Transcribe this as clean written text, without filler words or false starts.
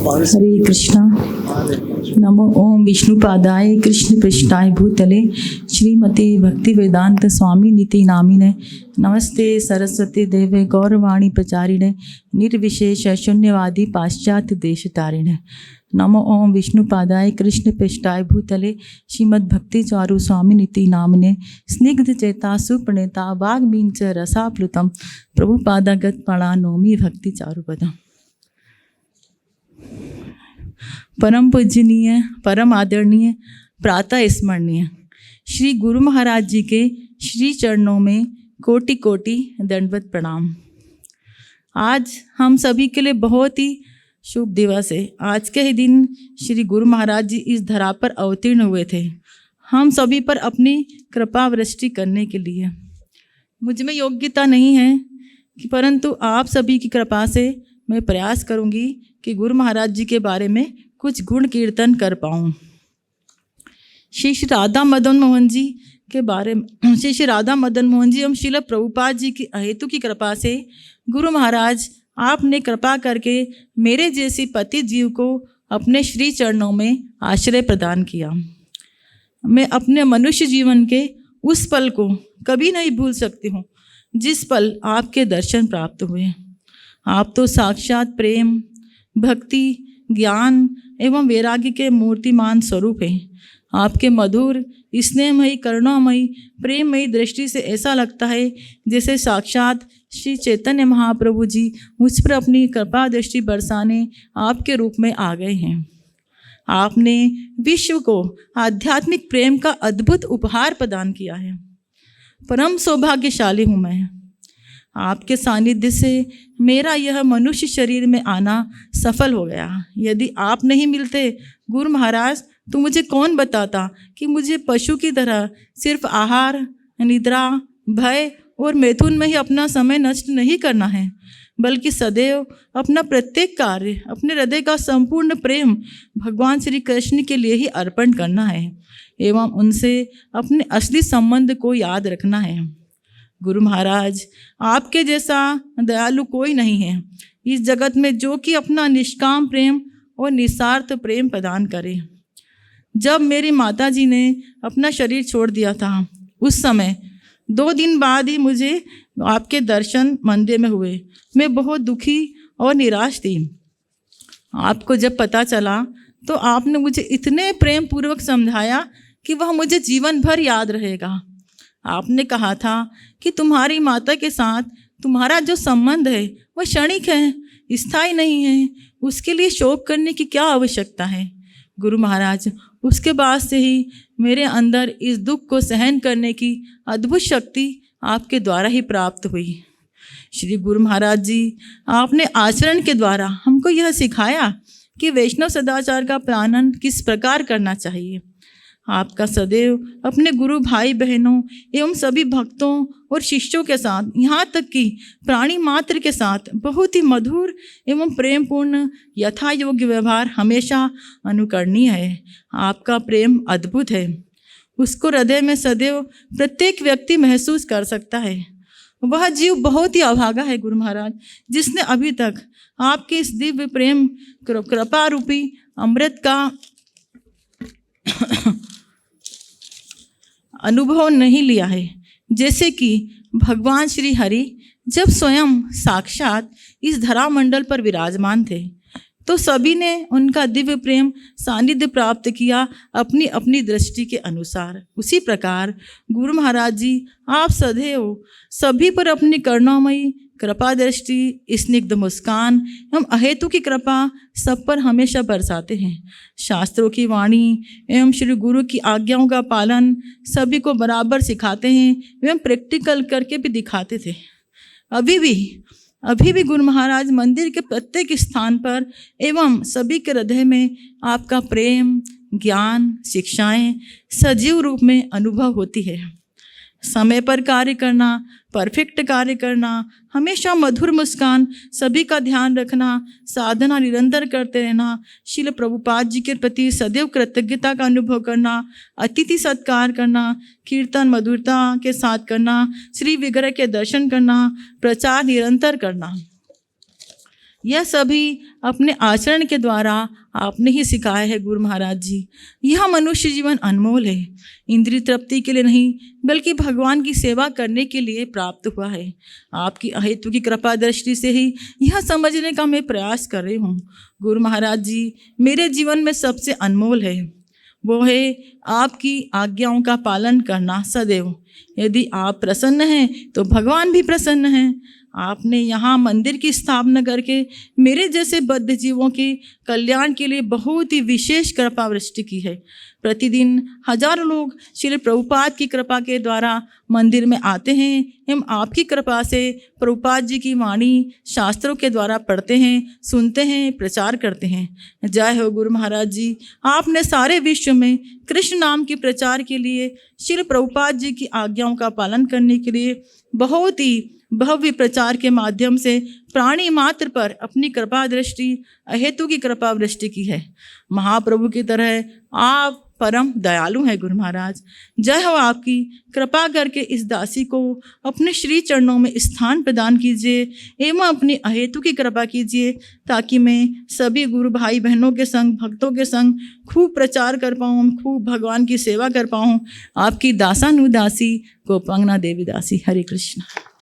हरे कृष्णा। नमो ओम विष्णुपादाय कृष्ण पृष्ठाय भूतले श्रीमते भक्ति वेदांत स्वामी नीति नामिने नमस्ते सरस्वती देवे गौरवाणी प्रचारिणे निर्विशेष शून्यवादी पाश्चात्य देश तारिणे। नमो ओम विष्णुपादाय कृष्ण पृष्ठाय भूतले श्रीमद् भक्ति चारु स्वामी नीति नामने स्निग्ध चेता सुप्रणेता वाग्मीन च रसाप्लुतम प्रभुपादागत पणा नौमी भक्ति चारुपदम। परम पूजनीय परम आदरणीय प्रातः स्मरणीय श्री गुरु महाराज जी के श्री चरणों में कोटि कोटि दंडवत प्रणाम। आज हम सभी के लिए बहुत ही शुभ दिवस है। आज के ही दिन श्री गुरु महाराज जी इस धरा पर अवतीर्ण हुए थे, हम सभी पर अपनी कृपा वृष्टि करने के लिए। मुझ में योग्यता नहीं है कि परंतु आप सभी की कृपा से मैं प्रयास करूंगी कि गुरु महाराज जी के बारे में कुछ गुण कीर्तन कर पाऊँ। श्री राधा मदन मोहन जी के बारे में श्री राधा मदन मोहन जी एवं श्रील प्रभुपाद जी की अहेतु की कृपा से गुरु महाराज आपने कृपा करके मेरे जैसी पति जीव को अपने श्री चरणों में आश्रय प्रदान किया। मैं अपने मनुष्य जीवन के उस पल को कभी नहीं भूल सकती हूँ जिस पल आपके दर्शन प्राप्त हुए। आप तो साक्षात प्रेम, भक्ति, ज्ञान एवं वैराग्य के मूर्तिमान स्वरूप हैं। आपके मधुर, स्नेहमयी, करुणामयी, प्रेममयी दृष्टि से ऐसा लगता है जैसे साक्षात श्री चैतन्य महाप्रभु जी मुझ पर अपनी कृपा दृष्टि बरसाने आपके रूप में आ गए हैं। आपने विश्व को आध्यात्मिक प्रेम का अद्भुत उपहार प्रदान किया है। परम सौभाग्यशाली हूँ मैं। आपके सानिध्य से मेरा यह मनुष्य शरीर में आना सफल हो गया। यदि आप नहीं मिलते गुरु महाराज तो मुझे कौन बताता कि मुझे पशु की तरह सिर्फ आहार, निद्रा, भय और मैथुन में ही अपना समय नष्ट नहीं करना है, बल्कि सदैव अपना प्रत्येक कार्य, अपने हृदय का संपूर्ण प्रेम भगवान श्री कृष्ण के लिए ही अर्पण करना है एवं उनसे अपने असली संबंध को याद रखना है। गुरु महाराज, आपके जैसा दयालु कोई नहीं है इस जगत में जो कि अपना निष्काम प्रेम और निस्वार्थ प्रेम प्रदान करे। जब मेरी माता जी ने अपना शरीर छोड़ दिया था उस समय 2 दिन बाद ही मुझे आपके दर्शन मंदिर में हुए। मैं बहुत दुखी और निराश थी। आपको जब पता चला तो आपने मुझे इतने प्रेम पूर्वक समझाया कि वह मुझे जीवन भर याद रहेगा। आपने कहा था कि तुम्हारी माता के साथ तुम्हारा जो संबंध है वह क्षणिक है, स्थायी नहीं है, उसके लिए शोक करने की क्या आवश्यकता है। गुरु महाराज, उसके बाद से ही मेरे अंदर इस दुख को सहन करने की अद्भुत शक्ति आपके द्वारा ही प्राप्त हुई। श्री गुरु महाराज जी, आपने आचरण के द्वारा हमको यह सिखाया कि वैष्णव सदाचार का पालन किस प्रकार करना चाहिए। आपका सदैव अपने गुरु भाई बहनों एवं सभी भक्तों और शिष्यों के साथ, यहाँ तक कि प्राणी मात्र के साथ बहुत ही मधुर एवं प्रेमपूर्ण यथा योग्य व्यवहार हमेशा अनुकरणीय है। आपका प्रेम अद्भुत है, उसको हृदय में सदैव प्रत्येक व्यक्ति महसूस कर सकता है। वह जीव बहुत ही अभागा है गुरु महाराज, जिसने अभी तक आपके इस दिव्य प्रेम कृपा रूपी अमृत का अनुभव नहीं लिया है। जैसे कि भगवान श्री हरि जब स्वयं साक्षात इस धरा मंडल पर विराजमान थे तो सभी ने उनका दिव्य प्रेम सानिध्य प्राप्त किया अपनी अपनी दृष्टि के अनुसार। उसी प्रकार गुरु महाराज जी, आप सदैव सभी पर अपनी करुणामयी कृपा दृष्टि, स्निग्ध मुस्कान एवं अहेतु की कृपा सब पर हमेशा बरसाते हैं। शास्त्रों की वाणी एवं श्री गुरु की आज्ञाओं का पालन सभी को बराबर सिखाते हैं एवं प्रैक्टिकल करके भी दिखाते थे। अभी भी गुरु महाराज मंदिर के प्रत्येक स्थान पर एवं सभी के हृदय में आपका प्रेम, ज्ञान, शिक्षाएं सजीव रूप में अनुभव होती है। समय पर कार्य करना, परफेक्ट कार्य करना, हमेशा मधुर मुस्कान, सभी का ध्यान रखना, साधना निरंतर करते रहना, श्रील प्रभुपाद जी के प्रति सदैव कृतज्ञता का अनुभव करना, अतिथि सत्कार करना, कीर्तन मधुरता के साथ करना, श्री विग्रह के दर्शन करना, प्रचार निरंतर करना। यह सभी अपने आचरण के द्वारा आपने ही सिखाया है गुरु महाराज जी। यह मनुष्य जीवन अनमोल है, इंद्रिय तृप्ति के लिए नहीं बल्कि भगवान की सेवा करने के लिए प्राप्त हुआ है। आपकी अहेतु की कृपा दृष्टि से ही यह समझने का मैं प्रयास कर रही हूँ। गुरु महाराज जी, मेरे जीवन में सबसे अनमोल है वो है आपकी आज्ञाओं का पालन करना सदैव। यदि आप प्रसन्न हैं तो भगवान भी प्रसन्न हैं। आपने यहाँ मंदिर की स्थापना करके मेरे जैसे बद्ध जीवों के कल्याण के लिए बहुत ही विशेष कृपा वृष्टि की है। प्रतिदिन हजारों लोग श्री प्रभुपाद की कृपा के द्वारा मंदिर में आते हैं एवं आपकी कृपा से प्रभुपाद जी की वाणी शास्त्रों के द्वारा पढ़ते हैं, सुनते हैं, प्रचार करते हैं। जय हो गुरु महाराज जी। आपने सारे विश्व में कृष्ण नाम के प्रचार के लिए श्री प्रभुपाद जी की आज्ञाओं का पालन करने के लिए बहुत ही भव्य प्रचार के माध्यम से प्राणी मात्र पर अपनी कृपा दृष्टि, अहेतु की कृपा वृष्टि की है। महाप्रभु की तरह आप परम दयालु हैं गुरु महाराज। जय हो आपकी। कृपा करके इस दासी को अपने श्री चरणों में स्थान प्रदान कीजिए एवं अपनी अहेतु की कृपा कीजिए, ताकि मैं सभी गुरु भाई बहनों के संग, भक्तों के संग खूब प्रचार कर पाऊँ, खूब भगवान की सेवा कर पाऊँ। आपकी दासानुदासी गोपांगना देवी दासी। हरे कृष्ण।